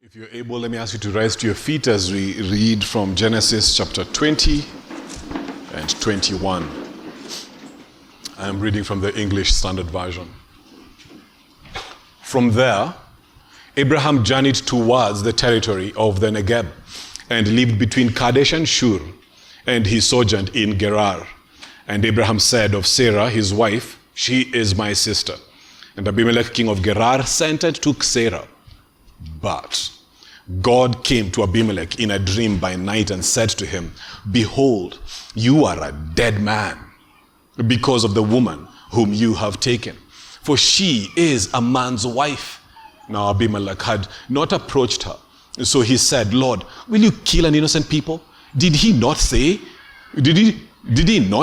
If you're able, let me ask you to rise to your feet as we read from Genesis chapter 20 and 21. I'm reading from the English Standard Version. From there, Abraham journeyed towards the territory of the Negeb and lived between Kadesh and Shur, and he sojourned in Gerar. And Abraham said of Sarah, his wife, "She is my sister." And Abimelech, king of Gerar, sent and took Sarah. But God came to Abimelech in a dream by night and said to him, "Behold, you are a dead man because of the woman whom you have taken, for she is a man's wife." Now Abimelech had not approached her. So he said, "Lord, will you kill an innocent people? Did he not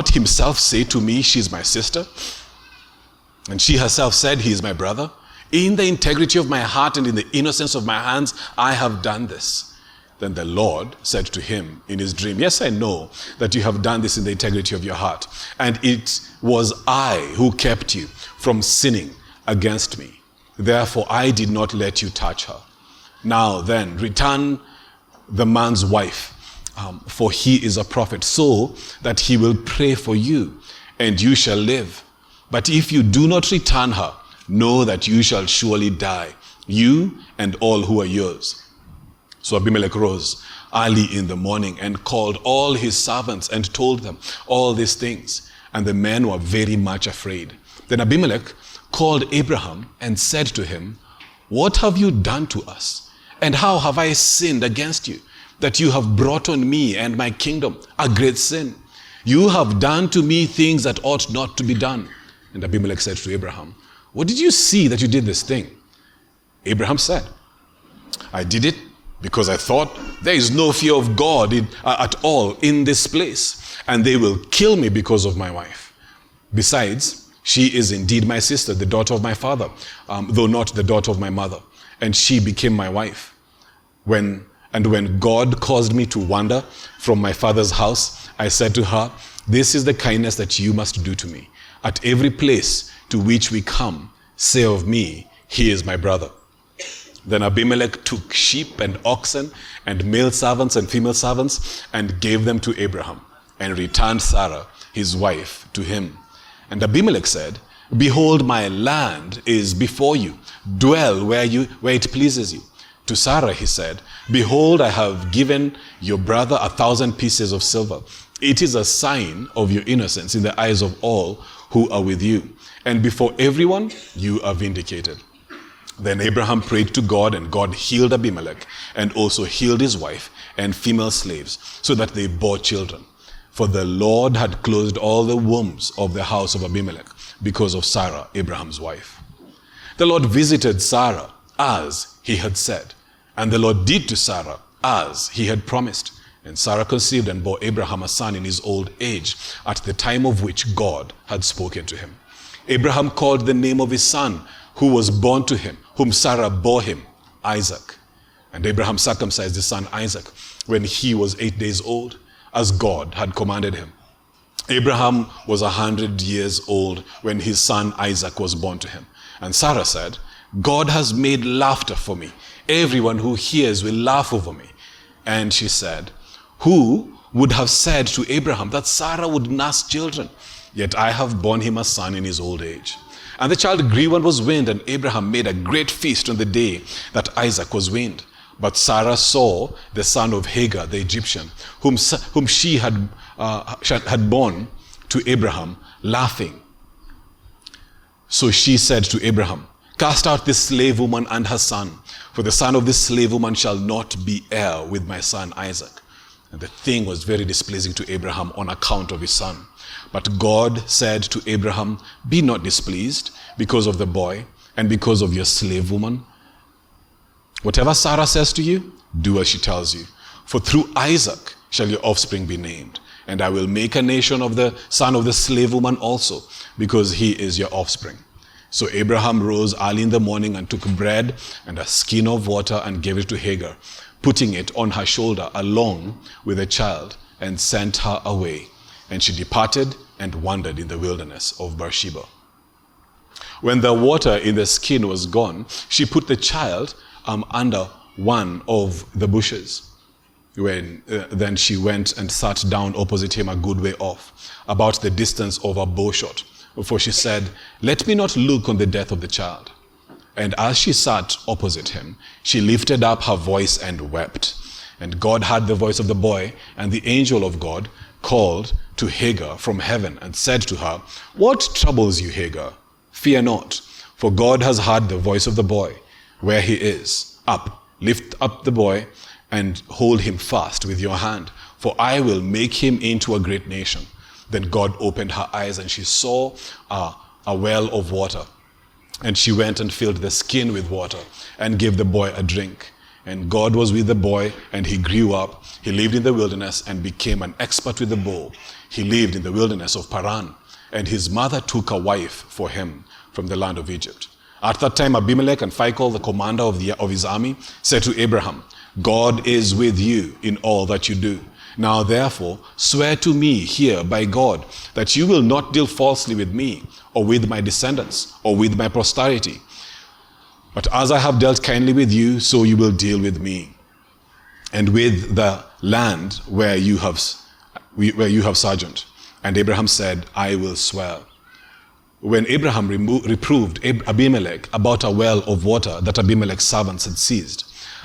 himself say to me, 'She is my sister'? And she herself said, 'He is my brother'? In the integrity of my heart and in the innocence of my hands, I have done this." Then the Lord said to him in his dream, "Yes, I know that you have done this in the integrity of your heart. And it was I who kept you from sinning against me. Therefore, I did not let you touch her. Now then, return the man's wife, for he is a prophet, so that he will pray for you, and you shall live. But if you do not return her, know that you shall surely die, you and all who are yours." So Abimelech rose early in the morning and called all his servants and told them all these things. And the men were very much afraid. Then Abimelech called Abraham and said to him, "What have you done to us? And how have I sinned against you, that you have brought on me and my kingdom a great sin? You have done to me things that ought not to be done." And Abimelech said to Abraham, "What did you see that you did this thing?" Abraham said, "I did it because I thought, there is no fear of God at all in this place, and they will kill me because of my wife. Besides, she is indeed my sister, the daughter of my father, though not the daughter of my mother, and she became my wife. When God caused me to wander from my father's house, I said to her, 'This is the kindness that you must do to me. At every place to which we come, say of me, he is my brother.' Then Abimelech took sheep and oxen and male servants and female servants and gave them to Abraham and returned Sarah, his wife, to him. And Abimelech said, 'Behold, my land is before you. Dwell where it pleases you.' To Sarah he said, 'Behold, I have given your brother 1,000 pieces of silver. It is a sign of your innocence in the eyes of all who are with you. And before everyone, you are vindicated.' Then Abraham prayed to God, and God healed Abimelech and also healed his wife and female slaves, so that they bore children. For the Lord had closed all the wombs of the house of Abimelech because of Sarah, Abraham's wife. The Lord visited Sarah as he had said, and the Lord did to Sarah as he had promised. And Sarah conceived and bore Abraham a son in his old age, at the time of which God had spoken to him. Abraham called the name of his son, who was born to him, whom Sarah bore him, Isaac. And Abraham circumcised his son Isaac when he was 8 days old, as God had commanded him. Abraham was 100 years old when his son Isaac was born to him. And Sarah said, "God has made laughter for me. Everyone who hears will laugh over me." And she said, "Who would have said to Abraham that Sarah would nurse children? Yet I have borne him a son in his old age." And the child grew and was weaned, and Abraham made a great feast on the day that Isaac was weaned. But Sarah saw the son of Hagar the Egyptian, whom she had borne to Abraham, laughing. So she said to Abraham, "Cast out this slave woman and her son, for the son of this slave woman shall not be heir with my son Isaac." And the thing was very displeasing to Abraham on account of his son. But God said to Abraham, "Be not displeased because of the boy and because of your slave woman. Whatever Sarah says to you, do as she tells you. For through Isaac shall your offspring be named. And I will make a nation of the son of the slave woman also, because he is your offspring." So Abraham rose early in the morning and took bread and a skin of water and gave it to Hagar, putting it on her shoulder along with the child, and sent her away. And she departed and wandered in the wilderness of Beersheba. When the water in the skin was gone, she put the child under one of the bushes. Then she went and sat down opposite him a good way off, about the distance of a bow shot. For she said, "Let me not look on the death of the child." And as she sat opposite him, she lifted up her voice and wept. And God heard the voice of the boy, and the angel of God called to Hagar from heaven and said to her, "What troubles you, Hagar? Fear not, for God has heard the voice of the boy where he is. Up, lift up the boy and hold him fast with your hand, for I will make him into a great nation." Then God opened her eyes, and she saw a well of water. And she went and filled the skin with water and gave the boy a drink. And God was with the boy, and he grew up. He lived in the wilderness and became an expert with the bow. He lived in the wilderness of Paran, and his mother took a wife for him from the land of Egypt. At that time, Abimelech and Phicol, the commander of his army, said to Abraham, "God is with you in all that you do. Now therefore, swear to me here by God that you will not deal falsely with me, or with my descendants, or with my posterity. But as I have dealt kindly with you, so you will deal with me, and with the land where you have sojourned." And Abraham said, "I will swear." When Abraham reproved Abimelech about a well of water that Abimelech's servants had seized,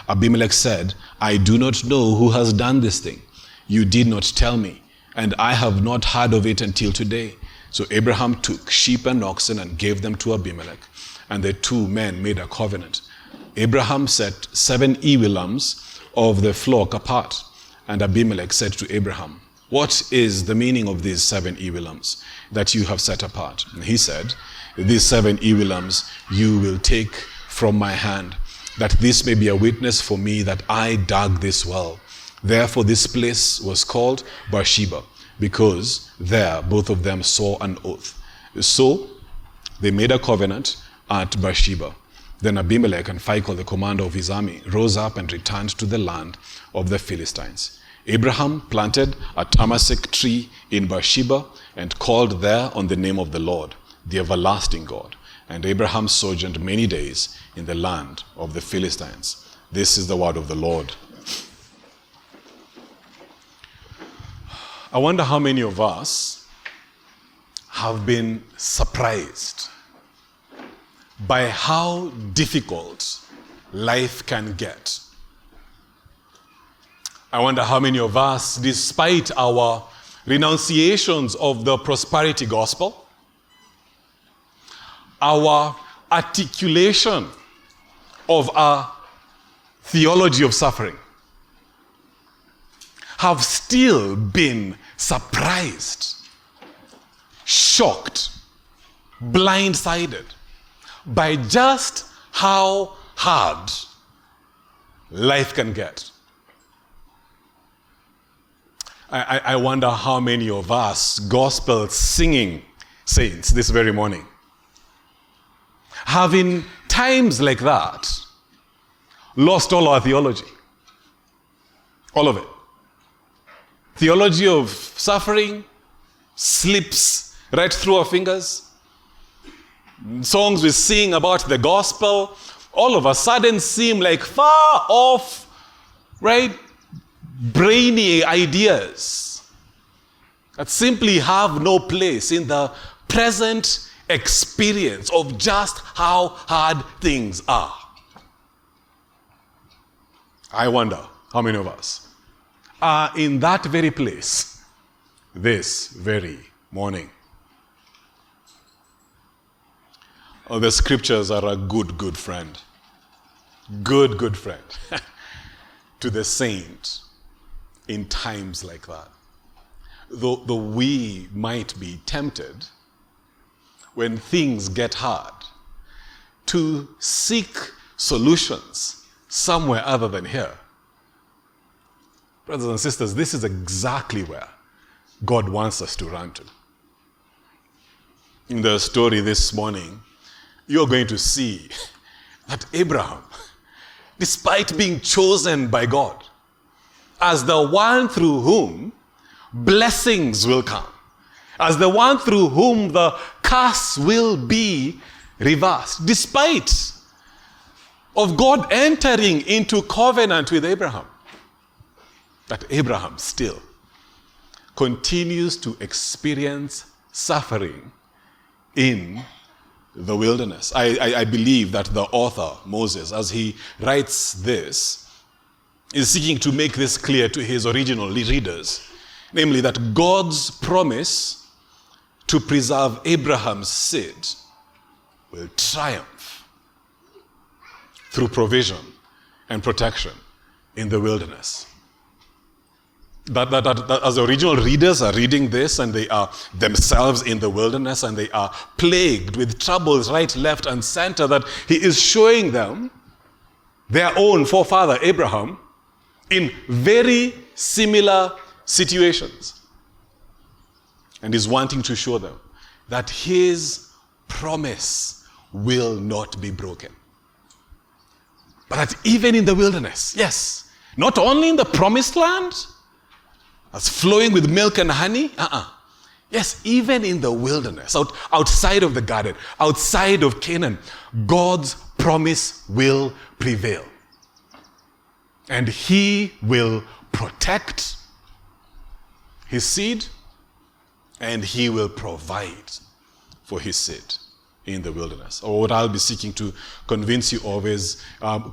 Abimelech said, "I do not know who has done this thing. You did not tell me, and I have not heard of it until today." So Abraham took sheep and oxen and gave them to Abimelech, and the two men made a covenant. Abraham set 7 ewe lambs of the flock apart, and Abimelech said to Abraham, "What is the meaning of these 7 ewe lambs that you have set apart?" And he said, "These 7 ewe lambs you will take from my hand, that this may be a witness for me that I dug this well." Therefore this place was called Beersheba, because there both of them swore an oath. So they made a covenant at Beersheba. Then Abimelech and Phicol, the commander of his army, rose up and returned to the land of the Philistines. Abraham planted a tamarsck tree in Beersheba and called there on the name of the Lord, the everlasting God. And Abraham sojourned many days in the land of the Philistines. This is the word of the Lord. I wonder how many of us have been surprised by how difficult life can get. I wonder how many of us, despite our renunciations of the prosperity gospel, our articulation of a theology of suffering, have still been surprised, shocked, blindsided by just how hard life can get. I wonder how many of us gospel singing saints this very morning have in times like that lost all our theology. All of it. Theology of suffering slips right through our fingers. Songs we sing about the gospel all of a sudden seem like far off, right? Brainy ideas that simply have no place in the present experience of just how hard things are. I wonder how many of us are in that very place this very morning. Oh, the scriptures are a good friend. Good friend to the saint in times like that. Though we might be tempted when things get hard to seek solutions somewhere other than here. Brothers and sisters, this is exactly where God wants us to run to. In the story this morning, you're going to see that Abraham, despite being chosen by God as the one through whom blessings will come, as the one through whom the curse will be reversed, despite of God entering into covenant with Abraham, that Abraham still continues to experience suffering in the wilderness. I believe that the author, Moses, as he writes this, is seeking to make this clear to his original readers, namely that God's promise to preserve Abraham's seed will triumph through provision and protection in the wilderness. That as the original readers are reading this and they are themselves in the wilderness and they are plagued with troubles right, left, and center, that he is showing them their own forefather Abraham in very similar situations. And is wanting to show them that his promise will not be broken. But that even in the wilderness, yes, not only in the promised land, as flowing with milk and honey, yes, even in the wilderness, outside of the garden, outside of Canaan, God's promise will prevail. And he will protect his seed, and he will provide for his seed in the wilderness. Or what I'll be seeking to convince you of is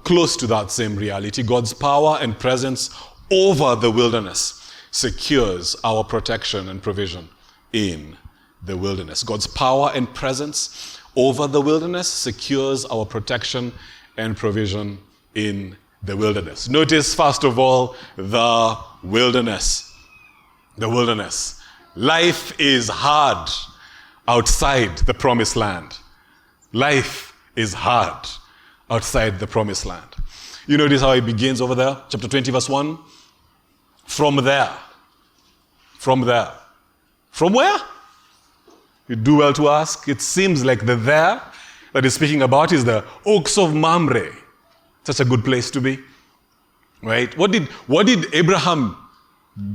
close to that same reality. God's power and presence over the wilderness secures our protection and provision in the wilderness. God's power and presence over the wilderness secures our protection and provision in the wilderness. Notice, first of all, the wilderness. The wilderness. Life is hard outside the promised land. Life is hard outside the promised land. You notice how it begins over there, chapter 20, verse 1? From there. From there. From where? You do well to ask. It seems like the there that he's speaking about is the oaks of Mamre. Such a good place to be. Right? What did Abraham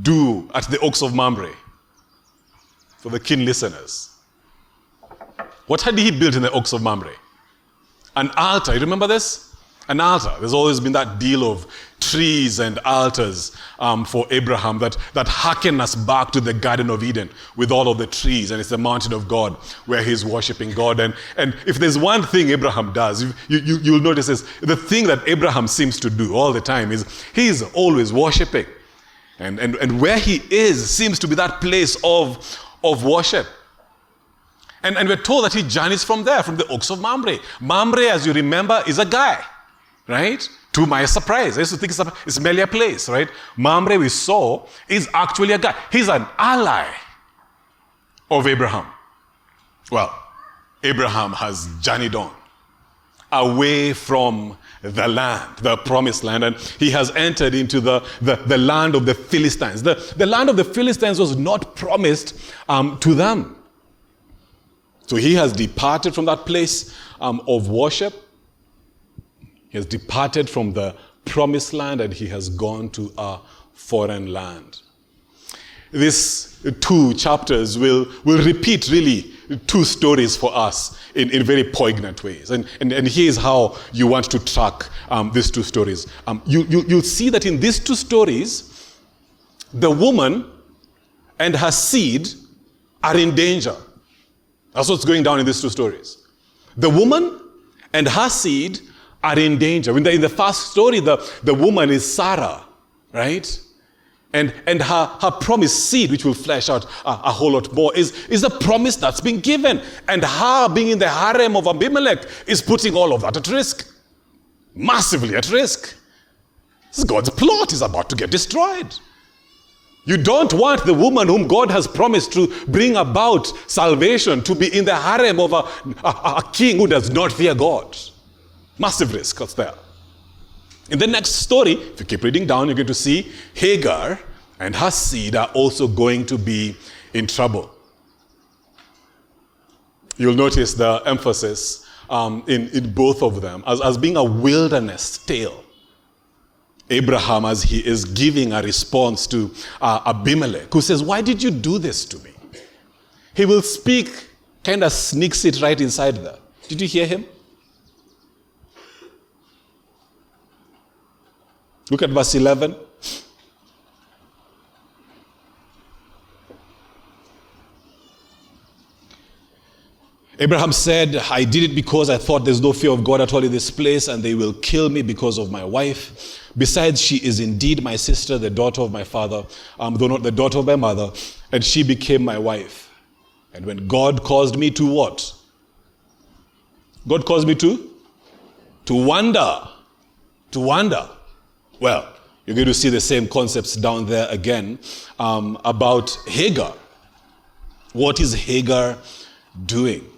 do at the oaks of Mamre? For the keen listeners. What had he built in the oaks of Mamre? An altar. You remember this? An altar. There's always been that deal of trees and altars for Abraham that hearken us back to the Garden of Eden with all of the trees, and it's the mountain of God where he's worshiping God. And if there's one thing Abraham does, you'll notice is the thing that Abraham seems to do all the time is he's always worshiping. And where he is seems to be that place of worship. And we're told that he journeys from there, from the oaks of Mamre. Mamre, as you remember, is a guy. Right? To my surprise, I used to think it's merely a place, right? Mamre, we saw, is actually a guy. He's an ally of Abraham. Well, Abraham has journeyed on away from the land, the promised land, and he has entered into the land of the Philistines. The land of the Philistines was not promised to them. So he has departed from that place of worship. He has departed from the promised land and he has gone to a foreign land. These two chapters will repeat really two stories for us in very poignant ways. And here's how you want to track these two stories. You'll see that in these two stories, the woman and her seed are in danger. That's what's going down in these two stories. The woman and her seed are in danger. In the first story, the woman is Sarah, right? And her promised seed, which will flesh out a whole lot more, is a promise that's been given. And her being in the harem of Abimelech is putting all of that at risk. Massively at risk. This is God's plot is about to get destroyed. You don't want the woman whom God has promised to bring about salvation to be in the harem of a king who does not fear God. Massive risk that's there. In the next story, if you keep reading down, you're going to see Hagar and her seed are also going to be in trouble. You'll notice the emphasis in both of them as being a wilderness tale. Abraham, as he is giving a response to Abimelech, who says, "Why did you do this to me?" He will speak, kind of sneaks it right inside there. Did you hear him? Look at verse 11. Abraham said, I did it because I thought there's no fear of God at all in this place, and they will kill me because of my wife. Besides, she is indeed my sister, the daughter of my father, though not the daughter of my mother, and she became my wife. And when God caused me to what? God caused me to wander. To wander. Well, you're going to see the same concepts down there again about Hagar. What is Hagar doing?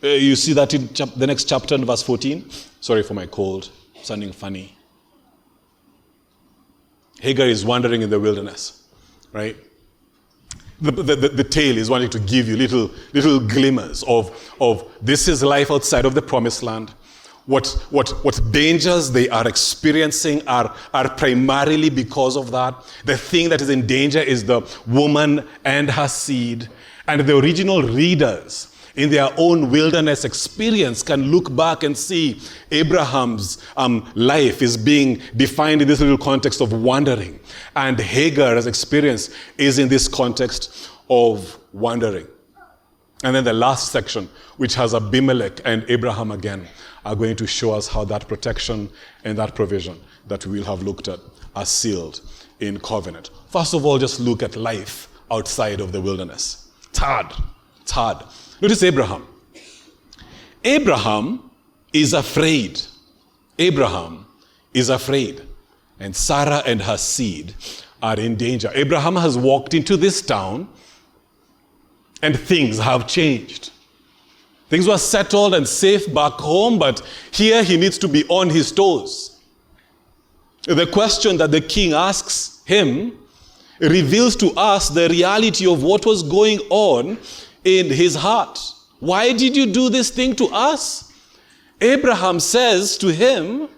You see that in the next chapter in verse 14. Sorry for my cold, sounding funny. Hagar is wandering in the wilderness, right? The tale is wanting to give you little glimmers of this is life outside of the promised land. What dangers they are experiencing are primarily because of that. The thing that is in danger is the woman and her seed. And the original readers, in their own wilderness experience, can look back and see Abraham's life is being defined in this little context of wandering. And Hagar's experience is in this context of wandering. And then the last section, which has Abimelech and Abraham again, are going to show us how that protection and that provision that we will have looked at are sealed in covenant. First of all, just look at life outside of the wilderness. It's hard. Notice Abraham. Abraham is afraid. Abraham is afraid. And Sarah and her seed are in danger. Abraham has walked into this town and things have changed. Things were settled and safe back home, but here he needs to be on his toes. The question that the king asks him reveals to us the reality of what was going on in his heart. Why did you do this thing to us? Abraham says to him,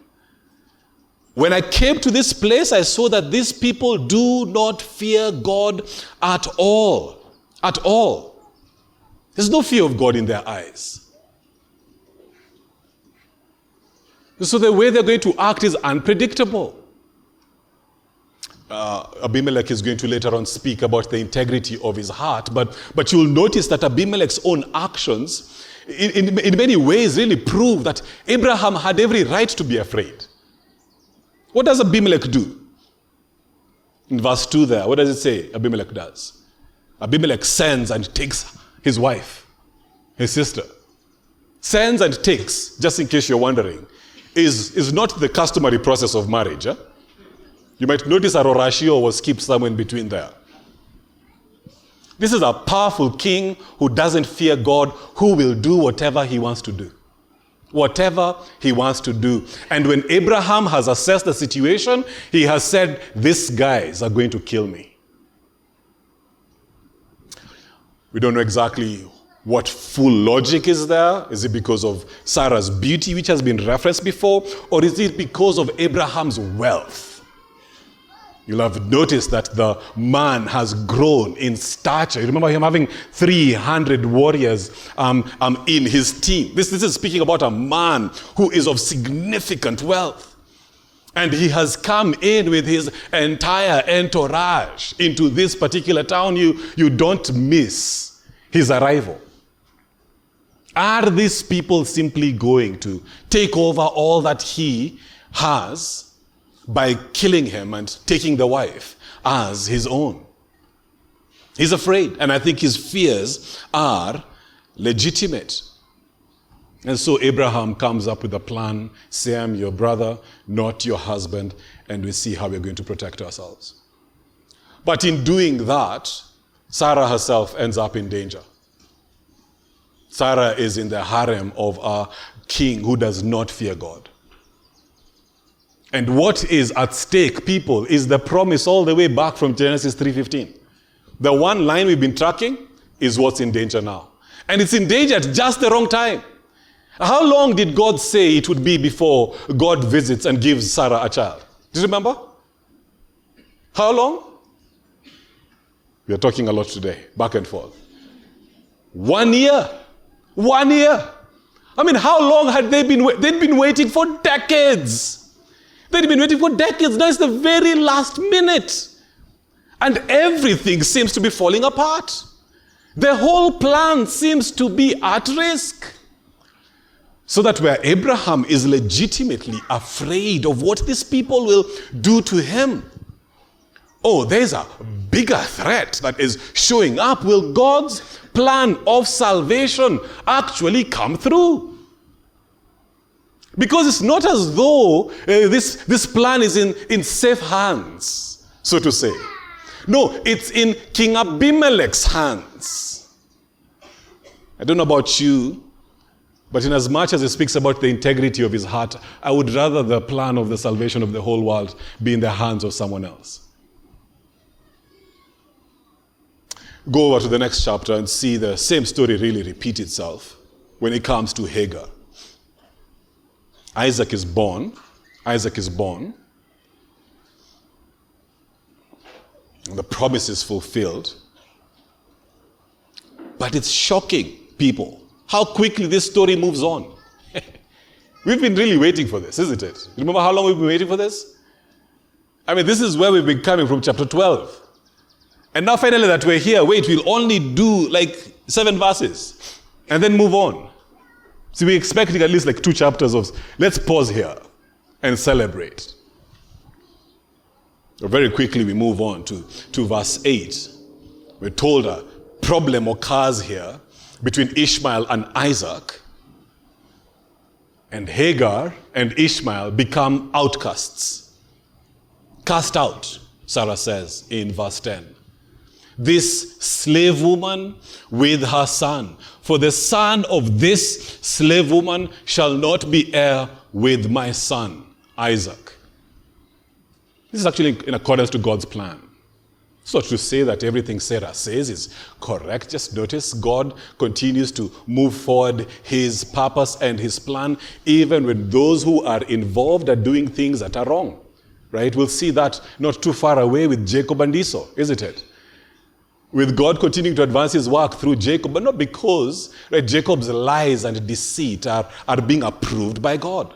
when I came to this place, I saw that these people do not fear God at all. At all. There's no fear of God in their eyes. So the way they're going to act is unpredictable. Abimelech is going to later on speak about the integrity of his heart, but you'll notice that Abimelech's own actions in many ways really prove that Abraham had every right to be afraid. What does Abimelech do? In verse 2 there, what does it say Abimelech does? Abimelech sends and takes his wife, his sister. Sends and takes, just in case you're wondering, is not the customary process of marriage. You might notice a Rorashio was skipped somewhere in between there. This is a powerful king who doesn't fear God, who will do whatever he wants to do. Whatever he wants to do. And when Abraham has assessed the situation, he has said, these guys are going to kill me. We don't know exactly what full logic is there. Is it because of Sarah's beauty, which has been referenced before? Or is it because of Abraham's wealth? You'll have noticed that the man has grown in stature. You remember him having 300 warriors in his team. This is speaking about a man who is of significant wealth. And he has come in with his entire entourage into this particular town. You don't miss his arrival. Are these people simply going to take over all that he has by killing him and taking the wife as his own? He's afraid, and I think his fears are legitimate. And so Abraham comes up with a plan. Say, I'm your brother, not your husband, and we see how we're going to protect ourselves. But in doing that, Sarah herself ends up in danger. Sarah is in the harem of a king who does not fear God. And what is at stake, people, is the promise all the way back from Genesis 3:15. The one line we've been tracking is what's in danger now. And it's in danger at just the wrong time. How long did God say it would be before God visits and gives Sarah a child? Do you remember? How long? We are talking a lot today, back and forth. 1 year. 1 year. I mean, how long had they been? They'd been waiting for decades. They'd been waiting for decades. Now it's the very last minute. And everything seems to be falling apart. The whole plan seems to be at risk. So that where Abraham is legitimately afraid of what these people will do to him, oh, there's a bigger threat that is showing up. Will God's plan of salvation actually come through? Because it's not as though this plan is in safe hands, so to say. No, it's in King Abimelech's hands. I don't know about you, but in as much as it speaks about the integrity of his heart, I would rather the plan of the salvation of the whole world be in the hands of someone else. Go over to the next chapter and see the same story really repeat itself when it comes to Hagar. Isaac is born. And the promise is fulfilled. But it's shocking, people, how quickly this story moves on. We've been really waiting for this, isn't it? Remember how long we've been waiting for this? I mean, this is where we've been coming from chapter 12. And now finally that we're here, we'll only do like 7 verses and then move on. See, we're expecting at least like 2 chapters of, let's pause here and celebrate. Very quickly we move on to verse 8. We're told a problem occurs here between Ishmael and Isaac. And Hagar and Ishmael become outcasts. Cast out, Sarah says in verse 10. This slave woman with her son. For the son of this slave woman shall not be heir with my son, Isaac. This is actually in accordance to God's plan. It's not to say that everything Sarah says is correct. Just notice God continues to move forward his purpose and his plan, even when those who are involved are doing things that are wrong. Right? We'll see that not too far away with Jacob and Esau, isn't it? With God continuing to advance his work through Jacob, but not because Jacob's lies and deceit are being approved by God.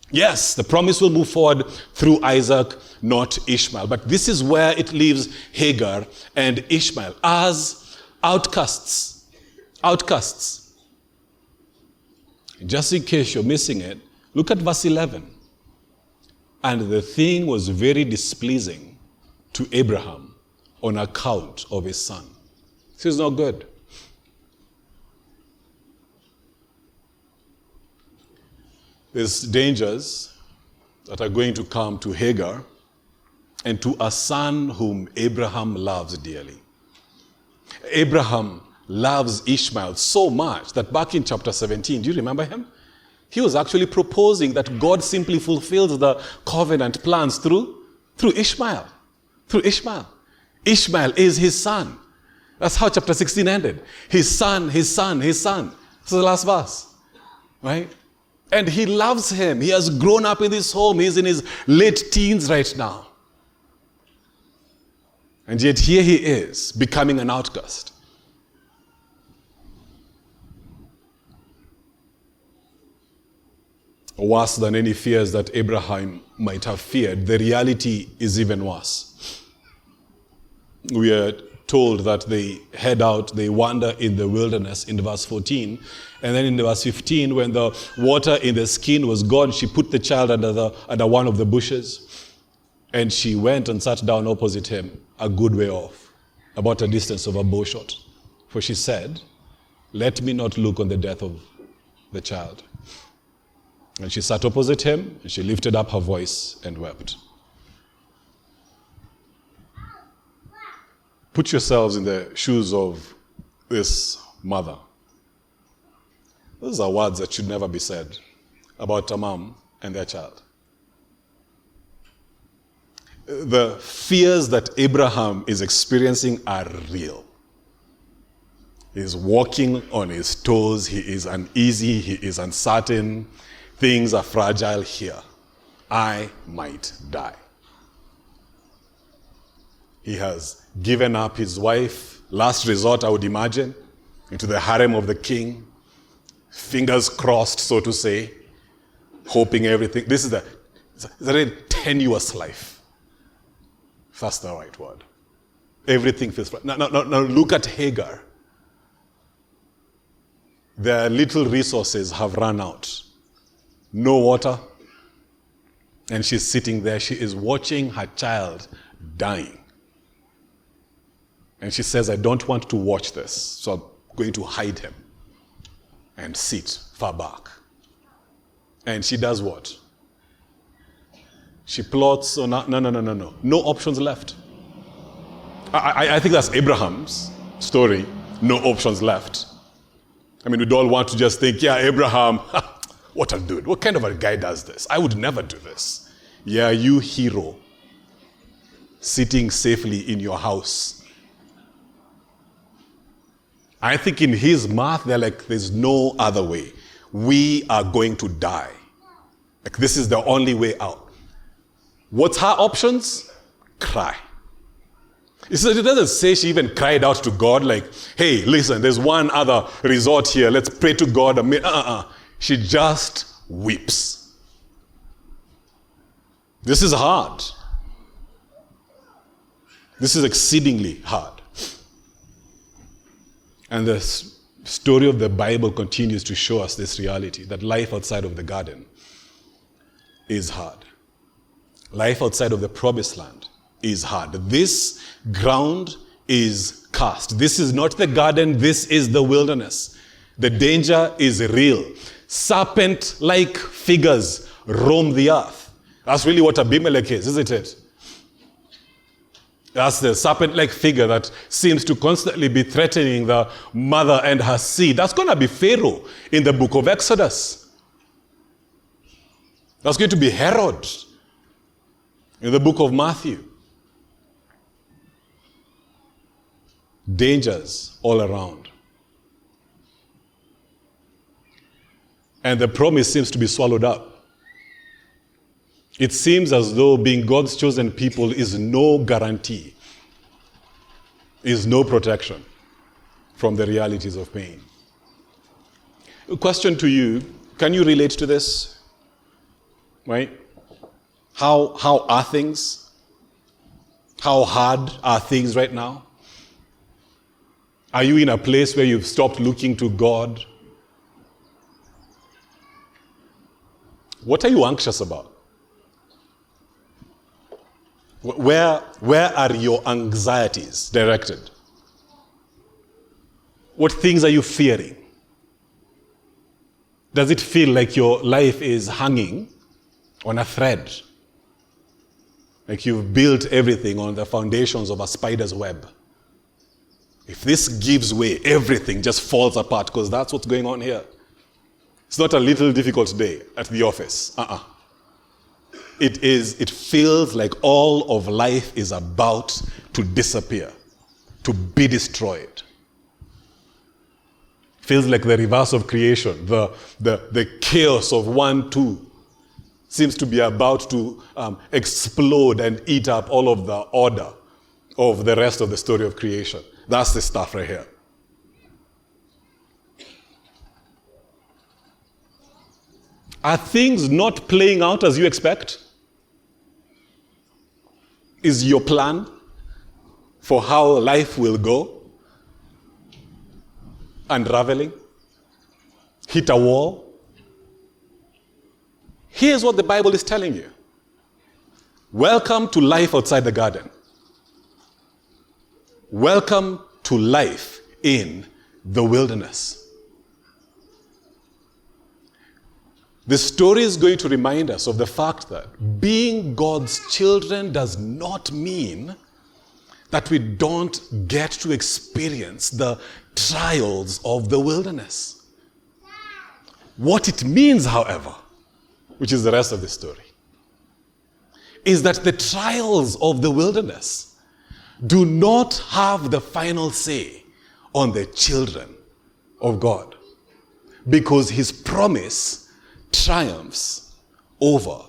Yes, the promise will move forward through Isaac, not Ishmael. But this is where it leaves Hagar and Ishmael as outcasts. Outcasts. Just in case you're missing it, look at verse 11. And the thing was very displeasing to Abraham on account of his son. This is not good. There's dangers that are going to come to Hagar and to a son whom Abraham loves dearly. Abraham loves Ishmael so much that back in chapter 17, do you remember him? He was actually proposing that God simply fulfills the covenant plans through Ishmael. Through Ishmael. Ishmael is his son. That's how chapter 16 ended. His son, his son, his son. This is the last verse. Right? And he loves him. He has grown up in this home. He's in his late teens right now. And yet here he is, becoming an outcast. Worse than any fears that Abraham might have feared, the reality is even worse. We are told that they head out, they wander in the wilderness in verse 14. And then in verse 15, when the water in the skin was gone, she put the child under one of the bushes. And she went and sat down opposite him, a good way off, about a distance of a bow shot. For she said, "Let me not look on the death of the child." And she sat opposite him, and she lifted up her voice and wept. Put yourselves in the shoes of this mother. Those are words that should never be said about a mom and their child. The fears that Abraham is experiencing are real. He's walking on his toes. He is uneasy. He is uncertain. Things are fragile here. I might die. He has given up his wife, last resort, I would imagine, into the harem of the king. Fingers crossed, so to say, hoping everything. This is It's a very tenuous life. If that's the right word. Everything feels... Now look at Hagar. Their little resources have run out. No water. And she's sitting there. She is watching her child dying. And she says, I don't want to watch this, so I'm going to hide him and sit far back. And she does what? She plots, no options left. I think that's Abraham's story, no options left. I mean, we'd all want to just think, yeah, Abraham, what a dude. What kind of a guy does this? I would never do this. Yeah, you hero, sitting safely in your house. I think in his math, they're like, there's no other way. We are going to die. Like, this is the only way out. What's her options? Cry. It doesn't say she even cried out to God like, hey, listen, there's one other resort here. Let's pray to God. She just weeps. This is hard. This is exceedingly hard. And the story of the Bible continues to show us this reality, that life outside of the garden is hard. Life outside of the promised land is hard. This ground is cursed. This is not the garden, this is the wilderness. The danger is real. Serpent-like figures roam the earth. That's really what Abimelech is, isn't it? That's the serpent-like figure that seems to constantly be threatening the mother and her seed. That's going to be Pharaoh in the book of Exodus. That's going to be Herod in the book of Matthew. Dangers all around. And the promise seems to be swallowed up. It seems as though being God's chosen people is no guarantee, is no protection from the realities of pain. A question to you, can you relate to this? Right? How are things? How hard are things right now? Are you in a place where you've stopped looking to God? What are you anxious about? Where are your anxieties directed? What things are you fearing? Does it feel like your life is hanging on a thread? Like you've built everything on the foundations of a spider's web? If this gives way, everything just falls apart, because that's what's going on here. It's not a little difficult day at the office. It feels like all of life is about to disappear, to be destroyed. Feels like the reverse of creation, the chaos of 1-2 seems to be about to explode and eat up all of the order of the rest of the story of creation. That's the stuff right here. Are things not playing out as you expect? Is your plan for how life will go unraveling? Hit a wall? Here's what the Bible is telling you. Welcome to life outside the garden. Welcome to life in the wilderness. The story is going to remind us of the fact that being God's children does not mean that we don't get to experience the trials of the wilderness. What it means, however, which is the rest of the story, is that the trials of the wilderness do not have the final say on the children of God, because his promise triumphs over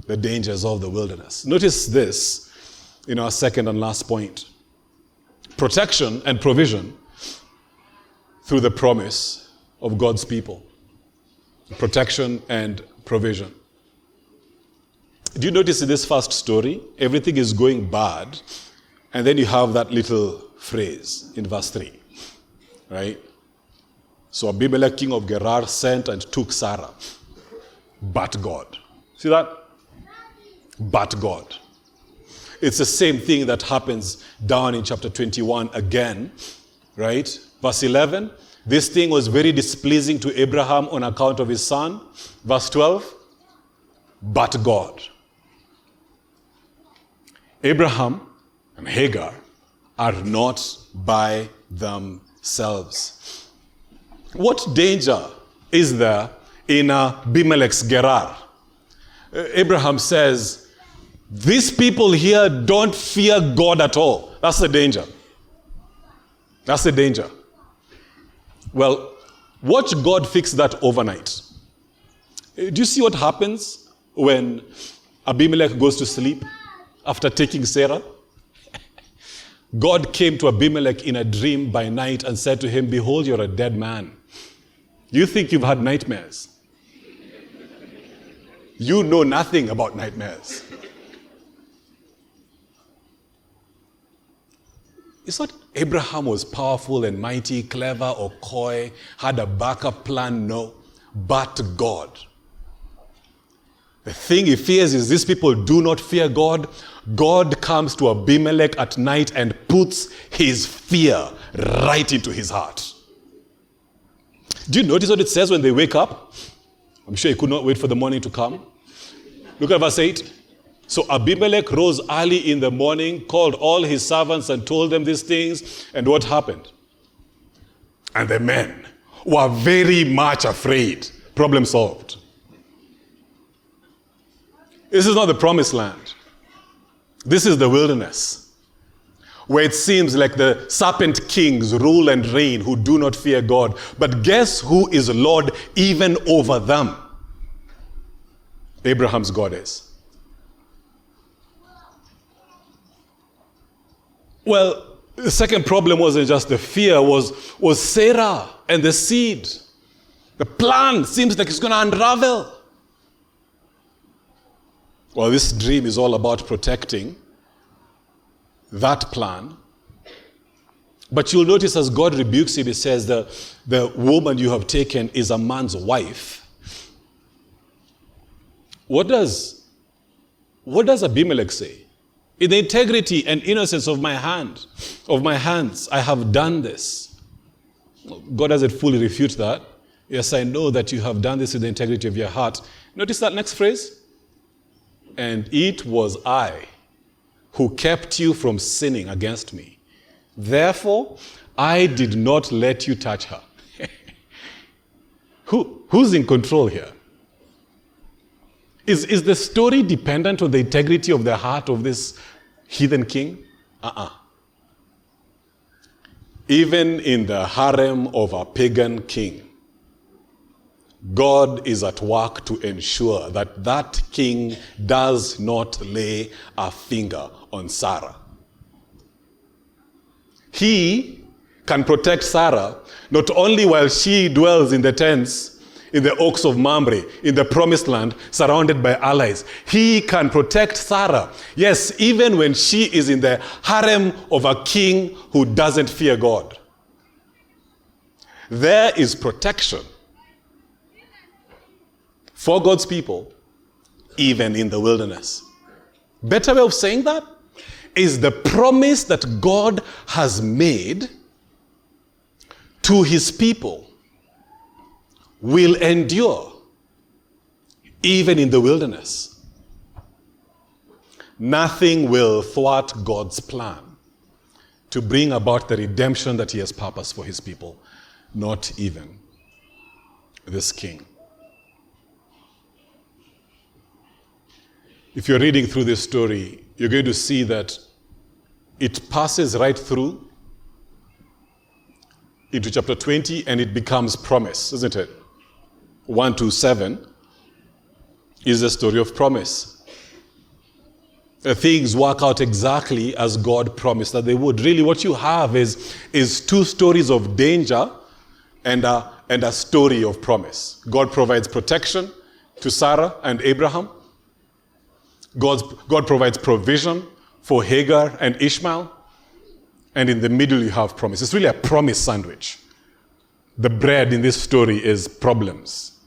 the dangers of the wilderness. Notice this in our second and last point. Protection and provision through the promise of God's people. Protection and provision. Do you notice in this first story, everything is going bad, and then you have that little phrase in verse 3, right? So Abimelech, king of Gerar, sent and took Sarah, but God. See that? But God. It's the same thing that happens down in chapter 21 again, right? Verse 11, this thing was very displeasing to Abraham on account of his son. Verse 12, but God. Abraham and Hagar are not by themselves. What danger is there in Abimelech's Gerar? Abraham says, these people here don't fear God at all. That's the danger. That's the danger. Well, watch God fix that overnight. Do you see what happens when Abimelech goes to sleep after taking Sarah? God came to Abimelech in a dream by night and said to him, behold, you're a dead man. You think you've had nightmares. You know nothing about nightmares. It's not Abraham was powerful and mighty, clever or coy, had a backup plan, no, but God. The thing he fears is these people do not fear God. God comes to Abimelech at night and puts his fear right into his heart. Do you notice what it says when they wake up? I'm sure he could not wait for the morning to come. Look at verse 8. So Abimelech rose early in the morning, called all his servants and told them these things. And what happened? And the men were very much afraid. Problem solved. This is not the promised land. This is the wilderness, where it seems like the serpent kings rule and reign who do not fear God. But guess who is Lord even over them? Abraham's God is. Well, the second problem wasn't just the fear, was Sarah and the seed. The plan seems like it's going to unravel. Well, this dream is all about protecting that plan. But you'll notice as God rebukes him, he says, the woman you have taken is a man's wife. What does Abimelech say? In the integrity and innocence of my hands, I have done this. God doesn't fully refute that. Yes, I know that you have done this in the integrity of your heart. Notice that next phrase. And it was I who kept you from sinning against me. Therefore, I did not let you touch her. Who's in control here? Is the story dependent on the integrity of the heart of this heathen king? Even in the harem of a pagan king, God is at work to ensure that that king does not lay a finger on Sarah. He can protect Sarah not only while she dwells in the tents, in the oaks of Mamre, in the promised land, surrounded by allies. He can protect Sarah. Yes, even when she is in the harem of a king who doesn't fear God. There is protection for God's people, even in the wilderness. Better way of saying that is the promise that God has made to his people will endure even in the wilderness. Nothing will thwart God's plan to bring about the redemption that he has purposed for his people. Not even this king. If you're reading through this story, you're going to see that it passes right through into chapter 20 and it becomes promise, isn't it? 1 to 7 is the story of promise. Things work out exactly as God promised that they would. Really what you have is two stories of danger and a story of promise. God provides protection to Sarah and Abraham. God provides provision for Hagar and Ishmael. And in the middle you have promise. It's really a promise sandwich. The bread in this story is problems.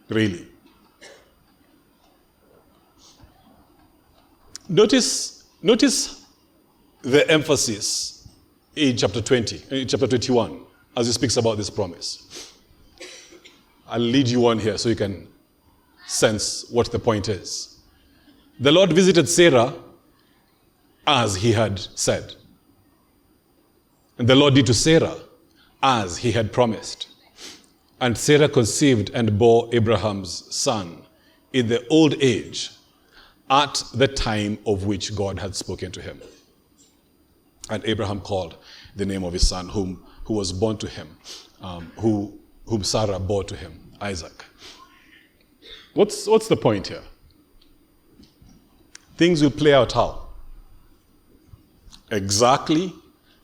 Really. Notice the emphasis in chapter 21, as he speaks about this promise. I'll lead you on here so you can sense what the point is. The Lord visited Sarah as he had said. And the Lord did to Sarah as he had promised. And Sarah conceived and bore Abraham's son in the old age, at the time of which God had spoken to him. And Abraham called the name of his son, who was born to him, whom Sarah bore to him, Isaac. What's the point here? Things will play out how? Exactly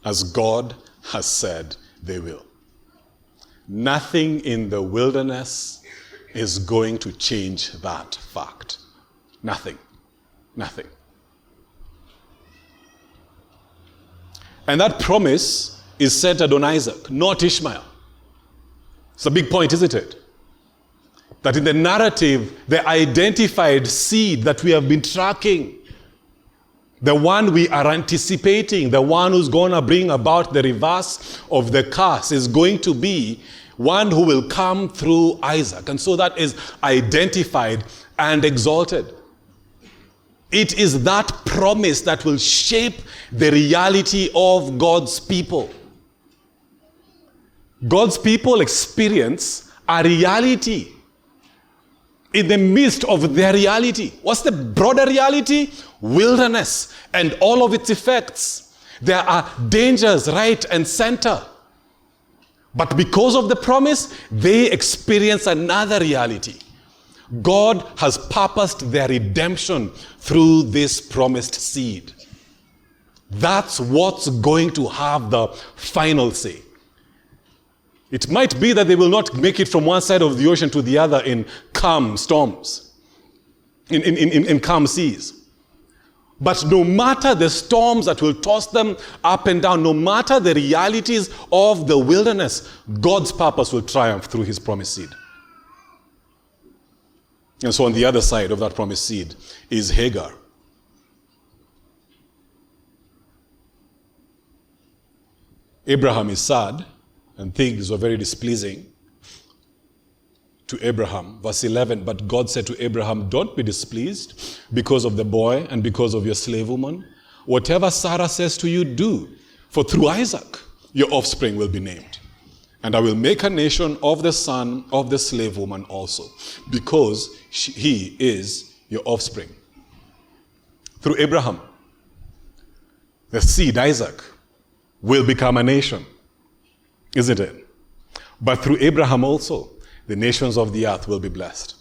as God has said they will. Nothing in the wilderness is going to change that fact. Nothing. Nothing. And that promise is centered on Isaac, not Ishmael. It's a big point, isn't it? That in the narrative, the identified seed that we have been tracking, the one we are anticipating, the one who's going to bring about the reverse of the curse, is going to be one who will come through Isaac. And so that is identified and exalted. It is that promise that will shape the reality of God's people. God's people experience a reality in the midst of their reality. What's the broader reality? Wilderness and all of its effects. There are dangers right and center. But because of the promise, they experience another reality. God has purposed their redemption through this promised seed. That's what's going to have the final say. It might be that they will not make it from one side of the ocean to the other in calm storms, in calm seas. But no matter the storms that will toss them up and down, no matter the realities of the wilderness, God's purpose will triumph through his promised seed. And so on the other side of that promised seed is Hagar. Abraham is sad, and things were very displeasing to Abraham. Verse 11, but God said to Abraham, don't be displeased because of the boy and because of your slave woman. Whatever Sarah says to you, do, for through Isaac your offspring will be named. And I will make a nation of the son of the slave woman also, because he is your offspring. Through Abraham, the seed, Isaac, will become a nation, isn't it? But through Abraham also, the nations of the earth will be blessed.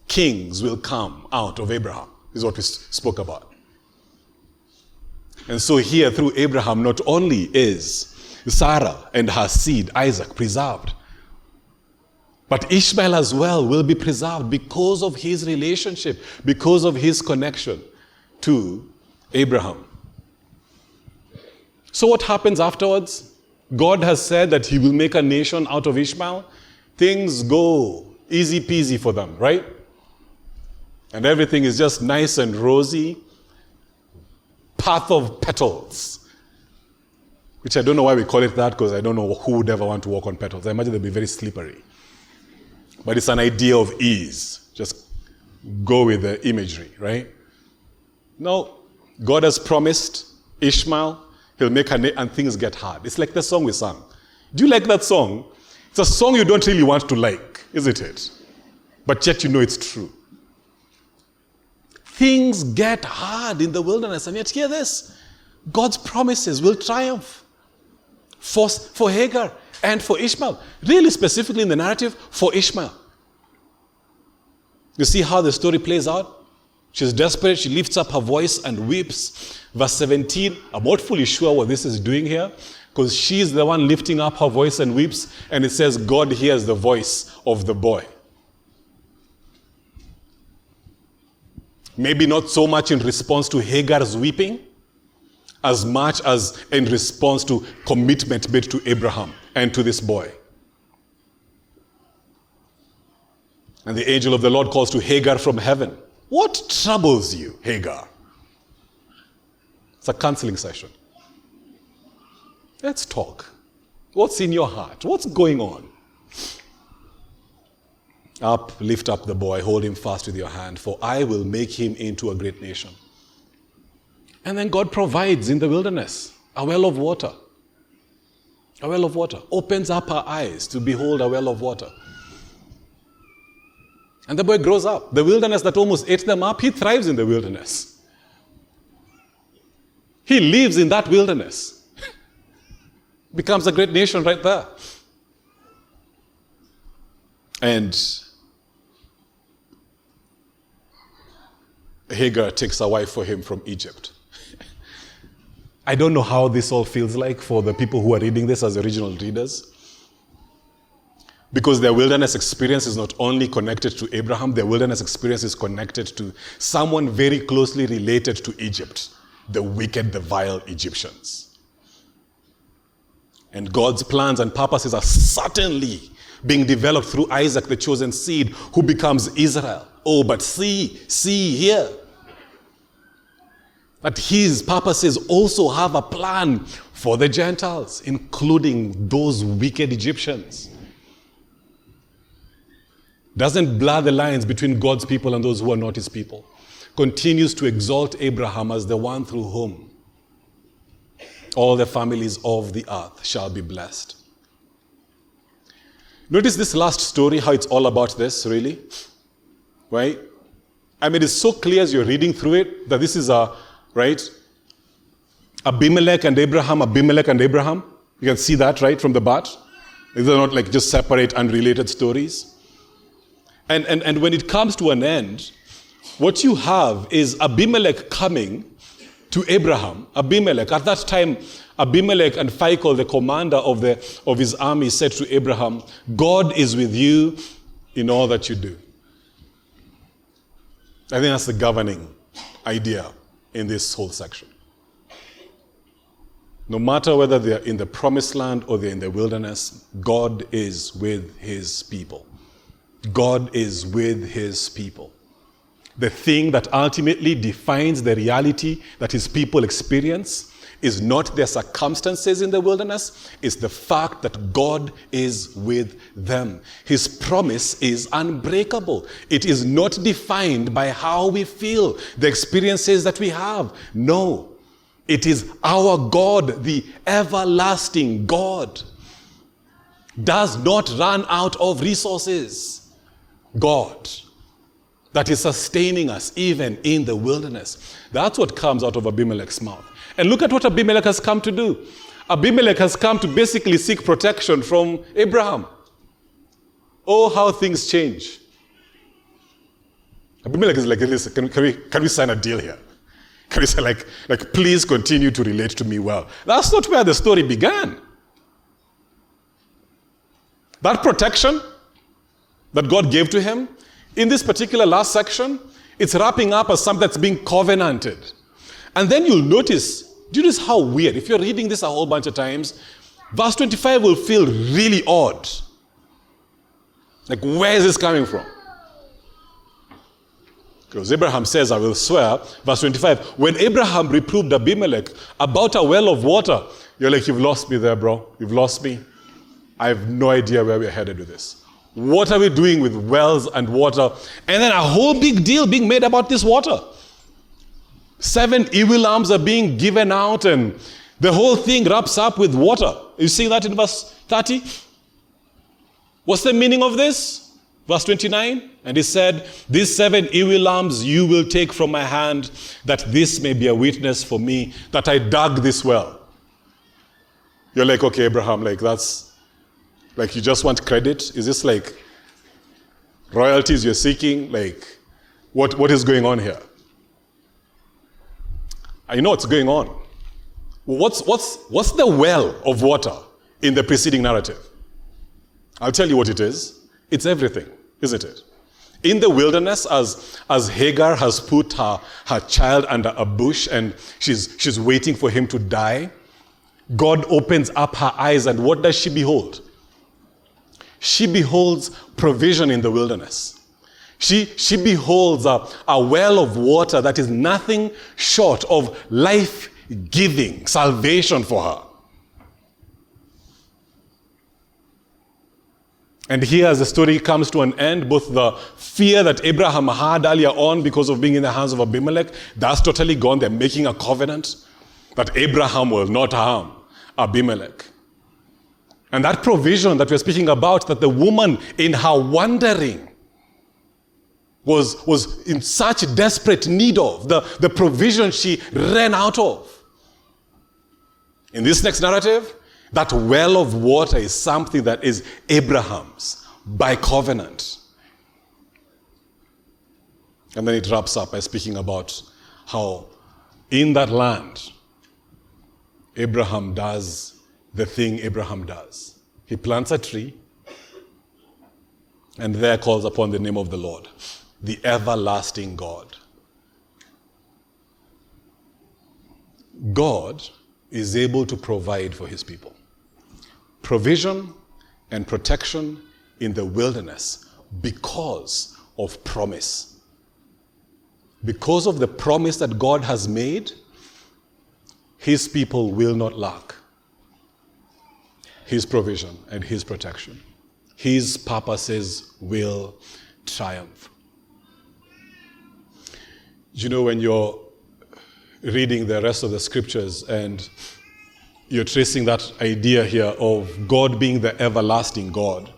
Kings will come out of Abraham, is what we spoke about. And so here, through Abraham, not only is Sarah and her seed, Isaac, preserved, but Ishmael as well will be preserved because of his relationship, because of his connection to Abraham. So what happens afterwards? God has said that he will make a nation out of Ishmael. Things go easy peasy for them, right? And everything is just nice and rosy. Path of petals. Which I don't know why we call it that, because I don't know who would ever want to walk on petals. I imagine they'd be very slippery. But it's an idea of ease. Just go with the imagery, right? No, God has promised Ishmael, he'll make and things get hard. It's like the song we sang. Do you like that song? It's a song you don't really want to like, isn't it? But yet you know it's true. Things get hard in the wilderness, and yet hear this. God's promises will triumph for Hagar and for Ishmael. Really specifically in the narrative, for Ishmael. You see how the story plays out? She's desperate. She lifts up her voice and weeps. Verse 17, I'm not fully sure what this is doing here, because she's the one lifting up her voice and weeps, and it says God hears the voice of the boy. Maybe not so much in response to Hagar's weeping, as much as in response to commitment made to Abraham and to this boy. And the angel of the Lord calls to Hagar from heaven. What troubles you, Hagar? It's a counseling session. Let's talk. What's in your heart? What's going on? Up, lift up the boy, hold him fast with your hand, for I will make him into a great nation. And then God provides in the wilderness a well of water. A well of water. Opens up her eyes to behold a well of water. And the boy grows up. The wilderness that almost ate them up, he thrives in the wilderness. He lives in that wilderness. Becomes a great nation right there. And Hagar takes a wife for him from Egypt. I don't know how this all feels like for the people who are reading this as original readers. Because their wilderness experience is not only connected to Abraham, their wilderness experience is connected to someone very closely related to Egypt, the wicked, the vile Egyptians. And God's plans and purposes are certainly being developed through Isaac, the chosen seed, who becomes Israel. Oh, but see here, that his purposes also have a plan for the Gentiles, including those wicked Egyptians. Doesn't blur the lines between God's people and those who are not his people. Continues to exalt Abraham as the one through whom all the families of the earth shall be blessed. Notice this last story, how it's all about this, really. Right? I mean, it's so clear as you're reading through it that this is Abimelech and Abraham. You can see that, right, from the bat. These are not like just separate, unrelated stories. And when it comes to an end, what you have is Abimelech coming to Abraham. Abimelech, at that time, Abimelech and Phicol, the commander of his army, said to Abraham, God is with you in all that you do. I think that's the governing idea in this whole section. No matter whether they're in the promised land or they're in the wilderness, God is with his people. God is with his people. The thing that ultimately defines the reality that his people experience is not their circumstances in the wilderness, it's the fact that God is with them. His promise is unbreakable. It is not defined by how we feel, the experiences that we have. No, it is our God, the everlasting God, does not run out of resources. God that is sustaining us even in the wilderness. That's what comes out of Abimelech's mouth. And look at what Abimelech has come to do. Abimelech has come to basically seek protection from Abraham. Oh, how things change. Abimelech is like, listen, can we sign a deal here? Can we say like please continue to relate to me well? That's not where the story began. That protection that God gave to him, in this particular last section, it's wrapping up as something that's being covenanted. And then you'll notice, do you notice how weird? If you're reading this a whole bunch of times, verse 25 will feel really odd. Like, where is this coming from? Because Abraham says, I will swear, verse 25, when Abraham reproved Abimelech about a well of water, you're like, you've lost me there, bro. You've lost me. I have no idea where we're headed with this. What are we doing with wells and water? And then a whole big deal being made about this water. 7 evil lambs are being given out, and the whole thing wraps up with water. You see that in verse 30? What's the meaning of this? Verse 29, and he said, these 7 evil lambs you will take from my hand, that this may be a witness for me, that I dug this well. You're like, okay, Abraham, like that's, like you just want credit? Is this like royalties you're seeking? Like, what is going on here? I know what's going on. What's the well of water in the preceding narrative? I'll tell you what it is. It's everything, isn't it? In the wilderness, as Hagar has put her child under a bush and she's waiting for him to die, God opens up her eyes, and what does she behold? She beholds provision in the wilderness. She beholds a well of water that is nothing short of life-giving salvation for her. And here, as the story comes to an end, both the fear that Abraham had earlier on because of being in the hands of Abimelech, that's totally gone. They're making a covenant that Abraham will not harm Abimelech. And that provision that we're speaking about, that the woman in her wandering was in such desperate need of, the provision she ran out of. In this next narrative, that well of water is something that is Abraham's by covenant. And then it wraps up by speaking about how in that land, Abraham does the thing Abraham does. He plants a tree and there calls upon the name of the Lord, the everlasting God. God is able to provide for his people. Provision and protection in the wilderness because of promise. Because of the promise that God has made, his people will not lack his provision and his protection. His purposes will triumph. You know, when you're reading the rest of the scriptures and you're tracing that idea here of God being the everlasting God,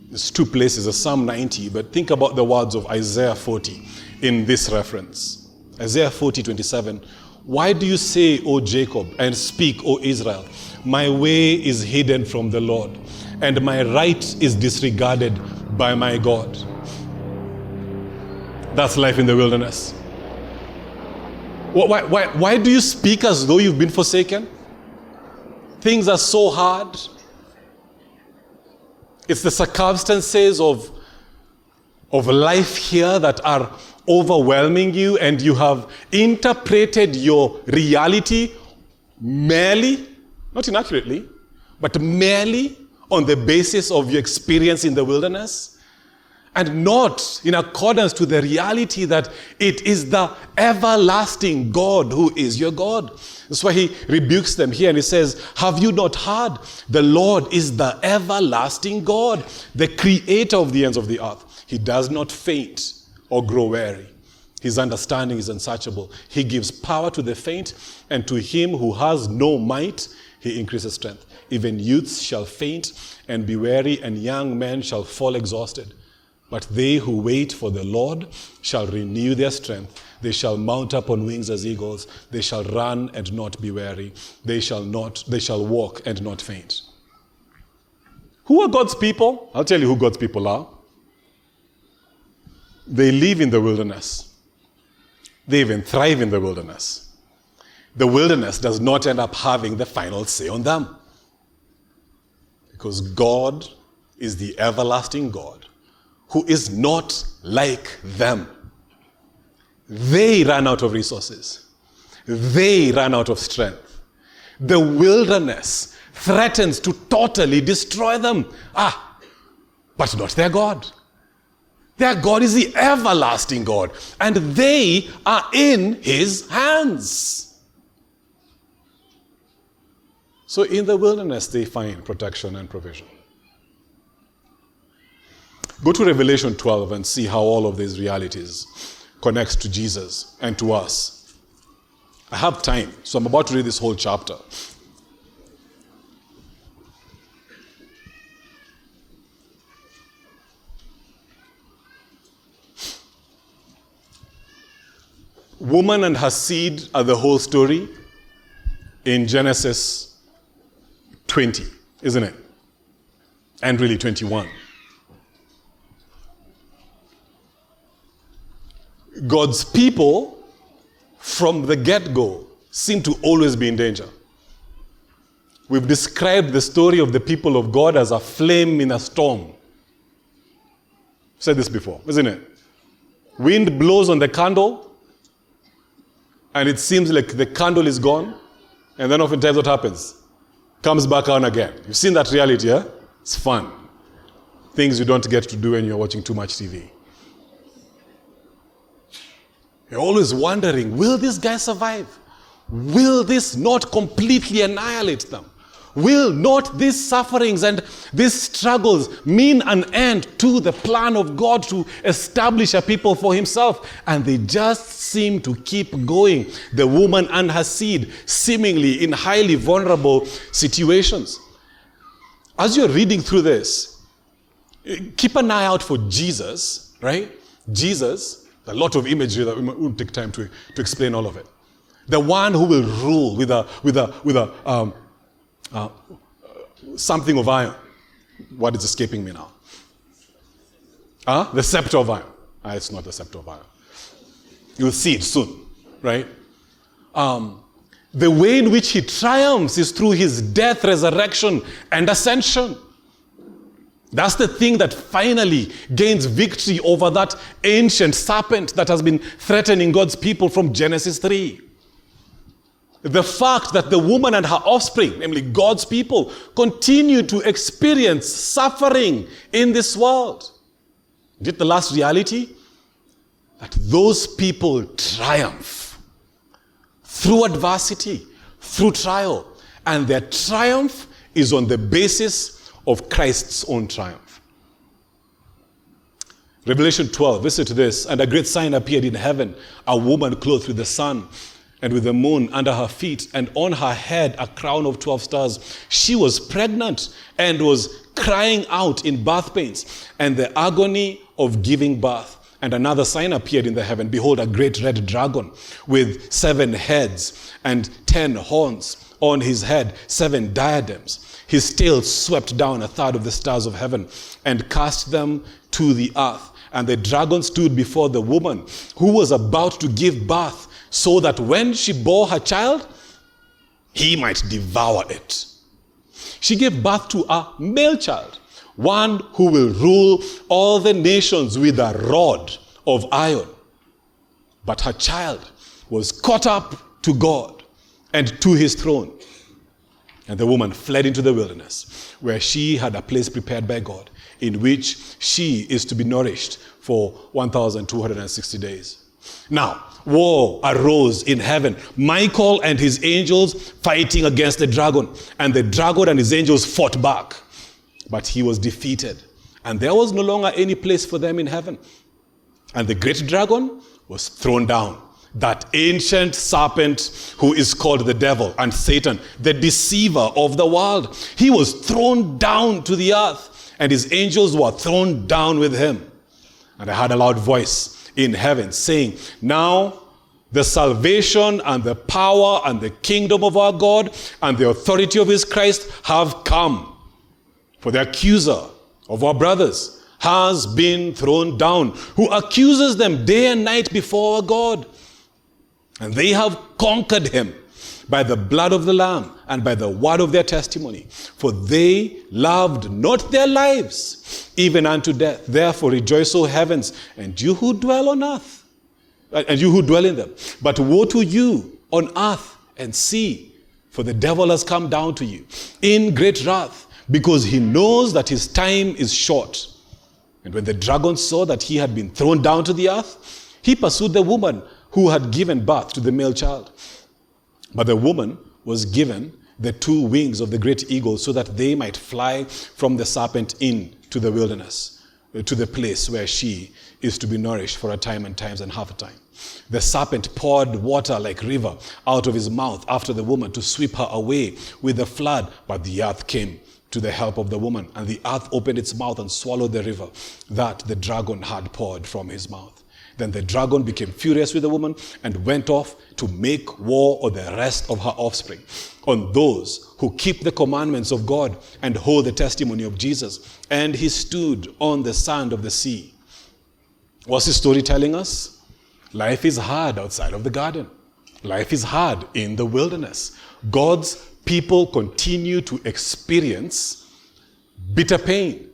there's two places, there's Psalm 90, but think about the words of Isaiah 40 in this reference. Isaiah 40:27. Why do you say, O Jacob, and speak, O Israel, my way is hidden from the Lord, and my right is disregarded by my God? That's life in the wilderness. Why do you speak as though you've been forsaken? Things are so hard. It's the circumstances of life here that are overwhelming you, and you have interpreted your reality merely, not inaccurately, but merely on the basis of your experience in the wilderness, and not in accordance to the reality that it is the everlasting God who is your God. That's why he rebukes them here and he says, have you not heard? The Lord is the everlasting God, the creator of the ends of the earth. He does not faint or grow weary. His understanding is unsearchable. He gives power to the faint, and to him who has no might, he increases strength. Even youths shall faint and be weary, and young men shall fall exhausted. But they who wait for the Lord shall renew their strength. They shall mount up on wings as eagles. They shall run and not be weary. They shall walk and not faint. Who are God's people? I'll tell you who God's people are. They live in the wilderness. They even thrive in the wilderness. The wilderness does not end up having the final say on them. Because God is the everlasting God who is not like them. They run out of resources. They run out of strength. The wilderness threatens to totally destroy them. But not their God. Their God is the everlasting God, and they are in his hands. So in the wilderness, they find protection and provision. Go to Revelation 12 and see how all of these realities connect to Jesus and to us. I have time, so I'm about to read this whole chapter. Woman and her seed are the whole story in Genesis 20, isn't it? And really 21. God's people, from the get-go, seem to always be in danger. We've described the story of the people of God as a flame in a storm. said this before, isn't it? Wind blows on the candle, and it seems like the candle is gone, and then oftentimes what happens? Comes back on again. You've seen that reality, yeah? It's fun. Things you don't get to do when you're watching too much TV. You're always wondering, will this guy survive? Will this not completely annihilate them? Will not these sufferings and these struggles mean an end to the plan of God to establish a people for himself? And they just seem to keep going. The woman and her seed, seemingly in highly vulnerable situations. As you're reading through this, keep an eye out for Jesus, right? Jesus, a lot of imagery that we won't take time to explain all of it. The one who will rule with something of iron. What is escaping me now? The scepter of iron. It's not the scepter of iron. You'll see it soon, right? The way in which he triumphs is through his death, resurrection, and ascension. That's the thing that finally gains victory over that ancient serpent that has been threatening God's people from Genesis 3. The fact that the woman and her offspring, namely God's people, continue to experience suffering in this world. Is it the last reality? That those people triumph through adversity, through trial. And their triumph is on the basis of Christ's own triumph. Revelation 12, listen to this. And a great sign appeared in heaven, a woman clothed with the sun, and with the moon under her feet, and on her head a crown of 12 stars. She was pregnant and was crying out in birth pains and the agony of giving birth. And another sign appeared in the heaven. Behold, a great red dragon with 7 heads and 10 horns. On his head 7 diadems. His tail swept down a third of the stars of heaven and cast them to the earth. And the dragon stood before the woman who was about to give birth, so that when she bore her child, he might devour it. She gave birth to a male child, one who will rule all the nations with a rod of iron. But her child was caught up to God and to his throne. And the woman fled into the wilderness, where she had a place prepared by God, in which she is to be nourished for 1,260 days. Now, war arose in heaven. Michael and his angels fighting against the dragon. And the dragon and his angels fought back. But he was defeated. And there was no longer any place for them in heaven. And the great dragon was thrown down. That ancient serpent who is called the devil and Satan, the deceiver of the world. He was thrown down to the earth. And his angels were thrown down with him. And I heard a loud voice in heaven saying, now the salvation and the power and the kingdom of our God and the authority of his Christ have come. For the accuser of our brothers has been thrown down, who accuses them day and night before our God. And they have conquered him by the blood of the Lamb and by the word of their testimony. For they loved not their lives, even unto death. Therefore rejoice, O heavens, and you who dwell on earth, and you who dwell in them. But woe to you on earth and sea, for the devil has come down to you in great wrath, because he knows that his time is short. And when the dragon saw that he had been thrown down to the earth, he pursued the woman who had given birth to the male child. But the woman was given the 2 wings of the great eagle, so that they might fly from the serpent into the wilderness, to the place where she is to be nourished for a time and times and half a time. The serpent poured water like river out of his mouth after the woman to sweep her away with the flood. But the earth came to the help of the woman, and the earth opened its mouth and swallowed the river that the dragon had poured from his mouth. Then the dragon became furious with the woman and went off to make war on the rest of her offspring, on those who keep the commandments of God and hold the testimony of Jesus. And he stood on the sand of the sea. What's his story telling us? Life is hard outside of the garden. Life is hard in the wilderness. God's people continue to experience bitter pain.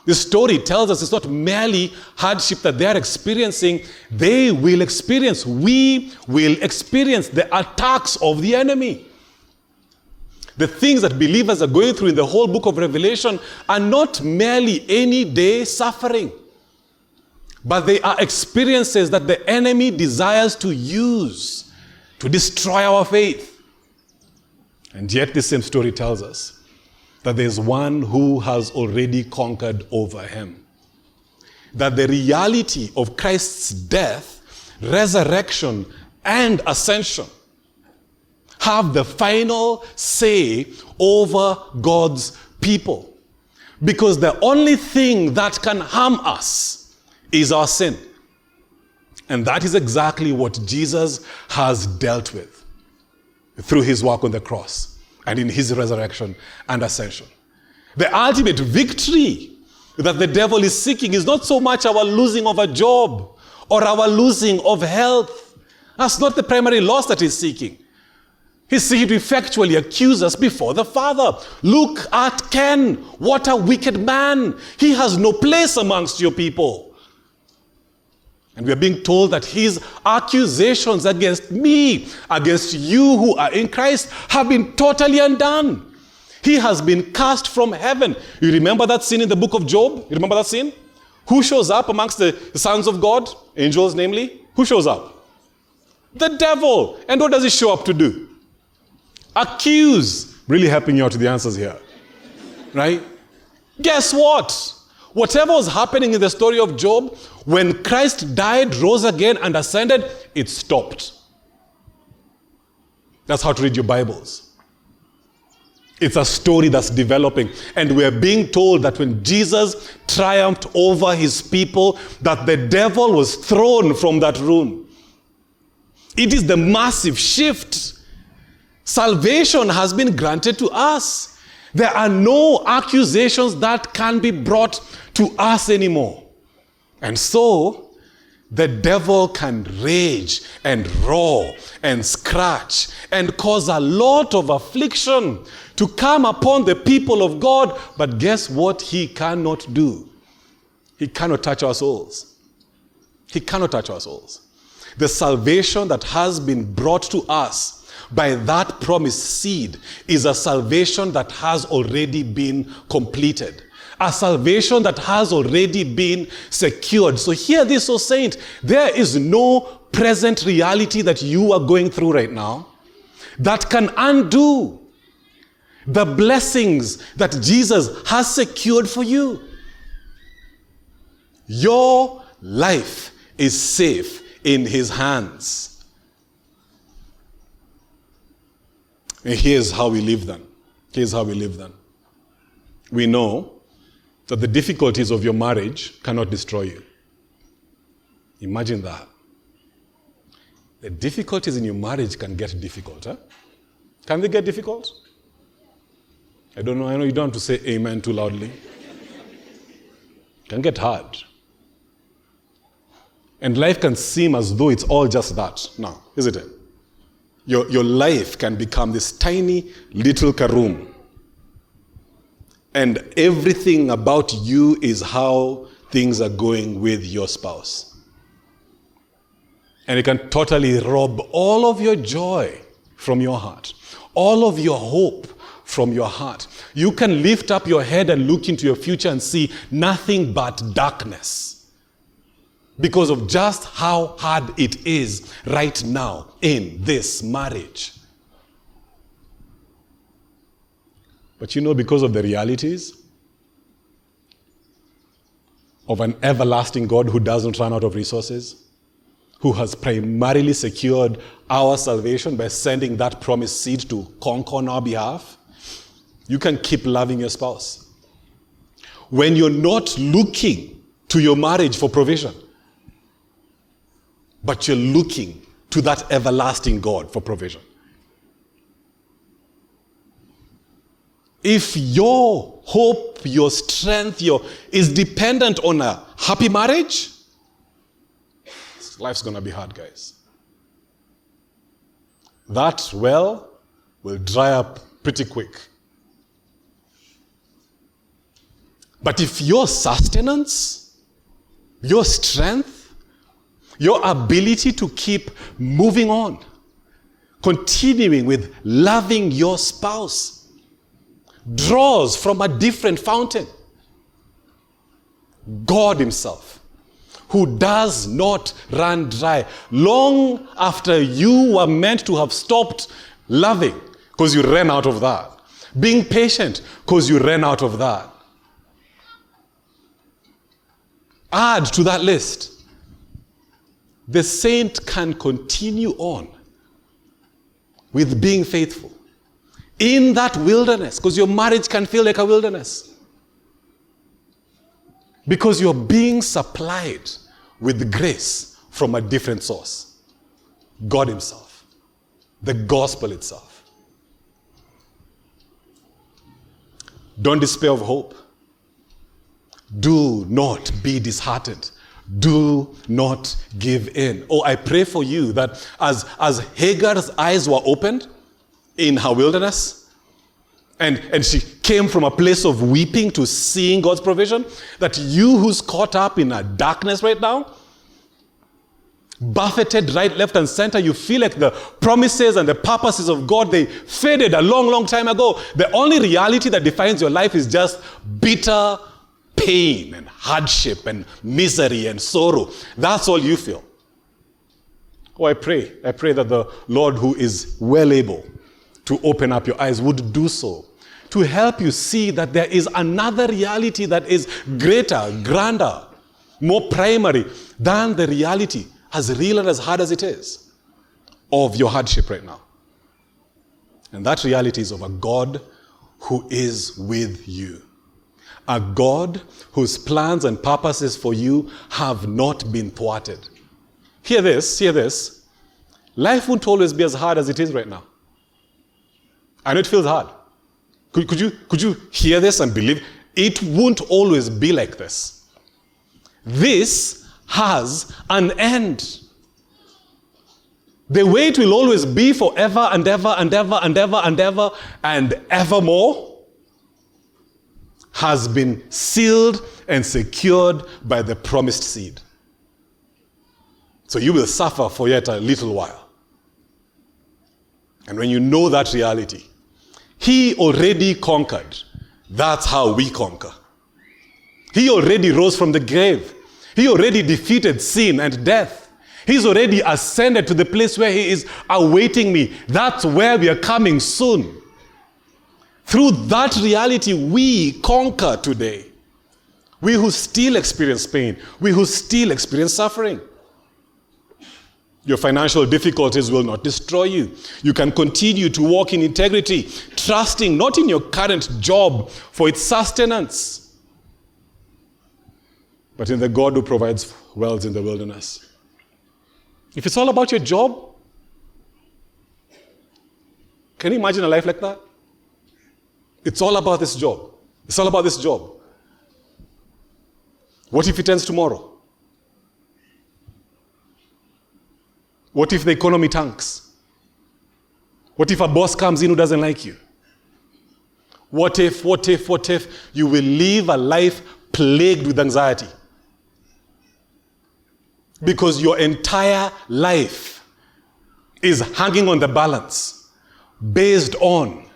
This story tells us it's not merely hardship that they are experiencing. We will experience the attacks of the enemy. The things that believers are going through in the whole book of Revelation are not merely any day suffering, but they are experiences that the enemy desires to use to destroy our faith. And yet this same story tells us that there's one who has already conquered over him. That the reality of Christ's death, resurrection, and ascension have the final say over God's people. Because the only thing that can harm us is our sin. And that is exactly what Jesus has dealt with through his work on the cross and in his resurrection and ascension. The ultimate victory that the devil is seeking is not so much our losing of a job or our losing of health. That's not the primary loss that he's seeking. He's seeking to effectually accuse us before the Father. Look at Ken. What a wicked man. He has no place amongst your people. And we are being told that his accusations against me, against you who are in Christ, have been totally undone. He has been cast from heaven. You remember that scene in the book of Job? You remember that scene? Who shows up amongst the sons of God? Angels, namely. Who shows up? The devil. And what does he show up to do? Accuse. Really helping you out with the answers here. Right? Guess what? Whatever was happening in the story of Job, when Christ died, rose again, and ascended, it stopped. That's how to read your Bibles. It's a story that's developing. And we're being told that when Jesus triumphed over his people, that the devil was thrown from that room. It is the massive shift. Salvation has been granted to us. There are no accusations that can be brought to us anymore. And so, the devil can rage and roar and scratch and cause a lot of affliction to come upon the people of God. But guess what he cannot do? He cannot touch our souls. He cannot touch our souls. The salvation that has been brought to us by that promised seed is a salvation that has already been completed. A salvation that has already been secured. So hear this, O saint. There is no present reality that you are going through right now that can undo the blessings that Jesus has secured for you. Your life is safe in his hands. And here's how we live then. Here's how we live then. We know that the difficulties of your marriage cannot destroy you. Imagine that. The difficulties in your marriage can get difficult. Huh? Can they get difficult? I don't know. I know you don't have to say amen too loudly. It can get hard. And life can seem as though it's all just that. No, isn't it? Your life can become this tiny little room. And everything about you is how things are going with your spouse. And it can totally rob all of your joy from your heart, all of your hope from your heart. You can lift up your head and look into your future and see nothing but darkness because of just how hard it is right now in this marriage. But you know, because of the realities of an everlasting God who doesn't run out of resources, who has primarily secured our salvation by sending that promised seed to conquer on our behalf, you can keep loving your spouse. When you're not looking to your marriage for provision, but you're looking to that everlasting God for provision. If your hope, your strength, is dependent on a happy marriage, life's going to be hard, guys. That well will dry up pretty quick. But if your sustenance, your strength, your ability to keep moving on, continuing with loving your spouse, draws from a different fountain, God himself, who does not run dry, long after you were meant to have stopped loving because you ran out of that, being patient because you ran out of that. Add to that list, the saint can continue on with being faithful in that wilderness, because your marriage can feel like a wilderness, because you're being supplied with grace from a different source, God himself, the gospel itself. Don't despair of hope. Do not be disheartened. Do not give in. Oh, I pray for you that as Hagar's eyes were opened in her wilderness, and she came from a place of weeping to seeing God's provision, that you who's caught up in a darkness right now, buffeted right, left, and center, you feel like the promises and the purposes of God, they faded a long, long time ago. The only reality that defines your life is just bitter pain and hardship and misery and sorrow. That's all you feel. Oh, I pray that the Lord, who is well able to open up your eyes, would do so, to help you see that there is another reality that is greater, grander, more primary than the reality, as real and as hard as it is, of your hardship right now. And that reality is of a God who is with you. A God whose plans and purposes for you have not been thwarted. Hear this. Life won't always be as hard as it is right now. I know it feels hard. Could you hear this and believe? It won't always be like this. This has an end. The way it will always be forever and ever and ever and ever and ever and evermore has been sealed and secured by the promised seed. So you will suffer for yet a little while. And when you know that reality, he already conquered. That's how we conquer. He already rose from the grave. He already defeated sin and death. He's already ascended to the place where he is awaiting me. That's where we are coming soon. Through that reality, we conquer today. We who still experience pain, we who still experience suffering. Your financial difficulties will not destroy you. You can continue to walk in integrity, trusting not in your current job for its sustenance, but in the God who provides wells in the wilderness. If it's all about your job, can you imagine a life like that? It's all about this job. It's all about this job. What if it ends tomorrow? What if the economy tanks? What if a boss comes in who doesn't like you? What if you will live a life plagued with anxiety? Because your entire life is hanging on the balance based on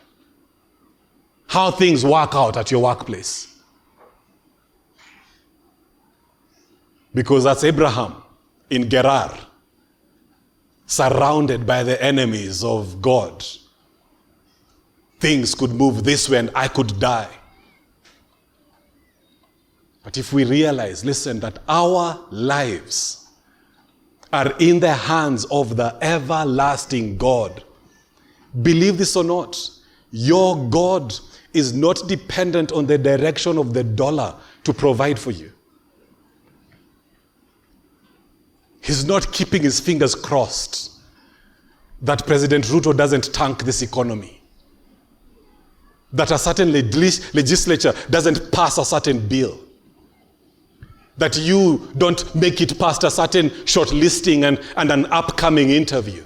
how things work out at your workplace. Because that's Abraham in Gerar, surrounded by the enemies of God. Things could move this way and I could die. But if we realize, listen, that our lives are in the hands of the everlasting God, believe this or not, your God is not dependent on the direction of the dollar to provide for you. He's not keeping his fingers crossed that President Ruto doesn't tank this economy, that a certain legislature doesn't pass a certain bill, that you don't make it past a certain shortlisting and an upcoming interview.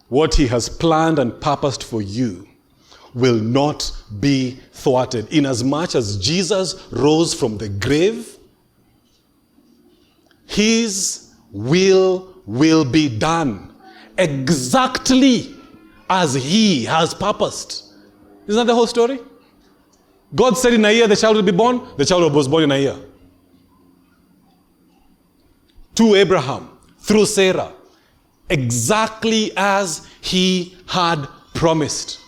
What he has planned and purposed for you will not be thwarted. Inasmuch as Jesus rose from the grave, his will be done exactly as he has purposed. Isn't that the whole story? God said in a year the child will be born. The child was born in a year. To Abraham, through Sarah, exactly as he had promised.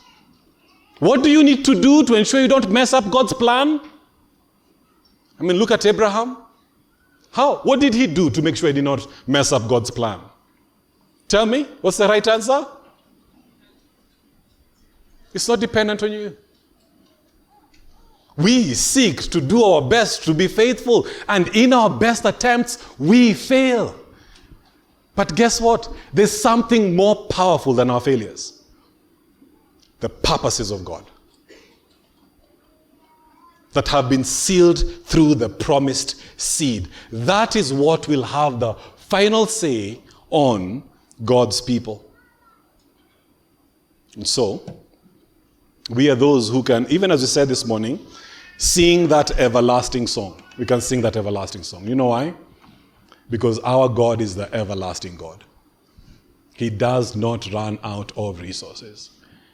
What do you need to do to ensure you don't mess up God's plan? I mean, look at Abraham. How? What did he do to make sure he did not mess up God's plan? Tell me, what's the right answer? It's not dependent on you. We seek to do our best to be faithful, and in our best attempts, we fail. But guess what? There's something more powerful than our failures. The purposes of God that have been sealed through the promised seed. That is what will have the final say on God's people. And so, we are those who can, even as we said this morning, sing that everlasting song. We can sing that everlasting song. You know why? Because our God is the everlasting God. He does not run out of resources.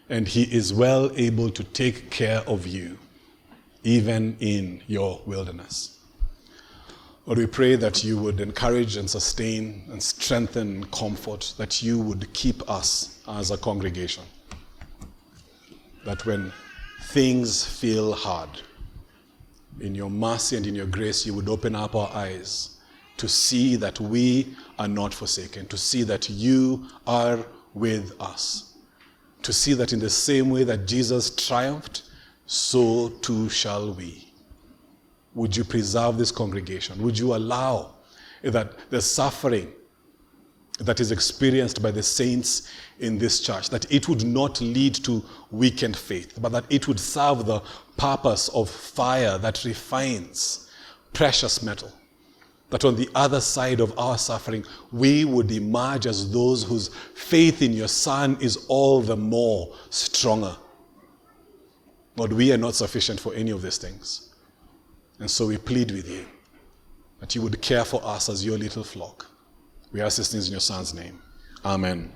And he is well able to take care of you, even in your wilderness. Lord, we pray that you would encourage and sustain and strengthen and comfort, that you would keep us as a congregation. That when things feel hard, in your mercy and in your grace, you would open up our eyes to see that we are not forsaken, to see that you are with us, to see that in the same way that Jesus triumphed, so too shall we. Would you preserve this congregation? Would you allow that the suffering that is experienced by the saints in this church, that it would not lead to weakened faith, but that it would serve the purpose of fire that refines precious metal, that on the other side of our suffering, we would emerge as those whose faith in your Son is all the more stronger. Lord, we are not sufficient for any of these things. And so we plead with you that you would care for us as your little flock. We ask these things in your Son's name. Amen.